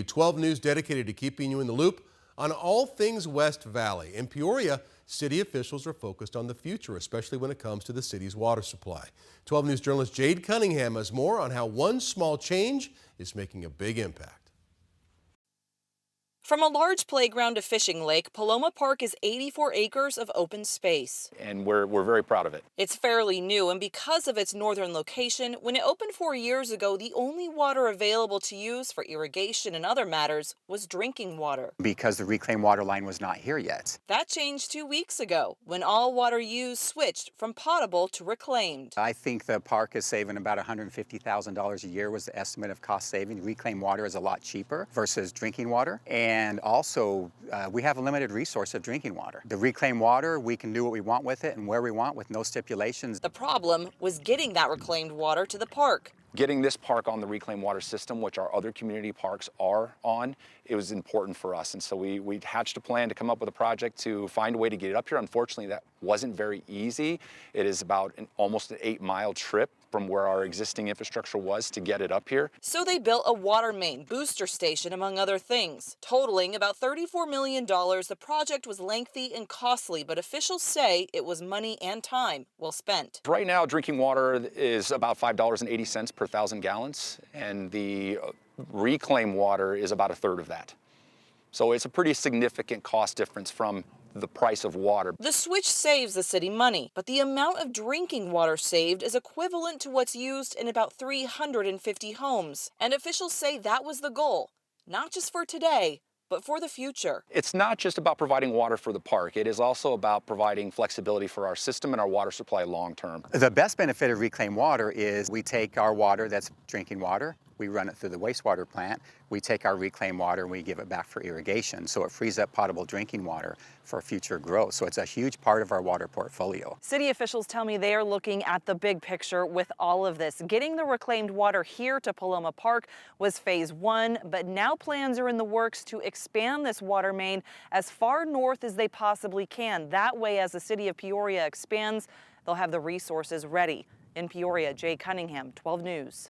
12 News dedicated to keeping you in the loop on all things West Valley. In Peoria, city officials are focused on the future, especially when it comes to the city's water supply. 12 News journalist Jade Cunningham has more on how one small change is making a big impact. From a large playground to fishing lake, Paloma Park is 84 acres of open space. And we're very proud of it. It's fairly new, and because of its northern location, when it opened 4 years ago, the only water available to use for irrigation and other matters was drinking water. Because the reclaimed water line was not here yet. That changed 2 weeks ago, when all water used switched from potable to reclaimed. I think the park is saving about $150,000 a year was the estimate of cost saving. Reclaimed water is a lot cheaper versus drinking water. And also, we have a limited resource of drinking water. The reclaimed water, we can do what we want with it and where we want with no stipulations. The problem was getting that reclaimed water to the park. Getting this park on the reclaimed water system, which our other community parks are on, it was important for us. And so we hatched a plan to come up with a project to find a way to get it up here. Unfortunately, that wasn't very easy. It is about almost an 8-mile trip from where our existing infrastructure was to get it up here. So they built a water main booster station, among other things. Totaling about $34 million, the project was lengthy and costly, but officials say it was money and time well spent. Right now, drinking water is about $5.80 per 1,000 gallons, and the reclaimed water is about a third of that. So it's a pretty significant cost difference from the price of water. The switch saves the city money, but the amount of drinking water saved is equivalent to what's used in about 350 homes. And officials say that was the goal, not just for today, but for the future. It's not just about providing water for the park. It is also about providing flexibility for our system and our water supply long term. The best benefit of reclaimed water is we take our water that's drinking water, we run it through the wastewater plant, we take our reclaimed water and we give it back for irrigation. So it frees up potable drinking water for future growth. So it's a huge part of our water portfolio. City officials tell me they are looking at the big picture with all of this. Getting the reclaimed water here to Paloma Park was phase 1, but now plans are in the works to expand this water main as far north as they possibly can. That way, as the city of Peoria expands, they'll have the resources ready. In Peoria, Jay Cunningham, 12 News.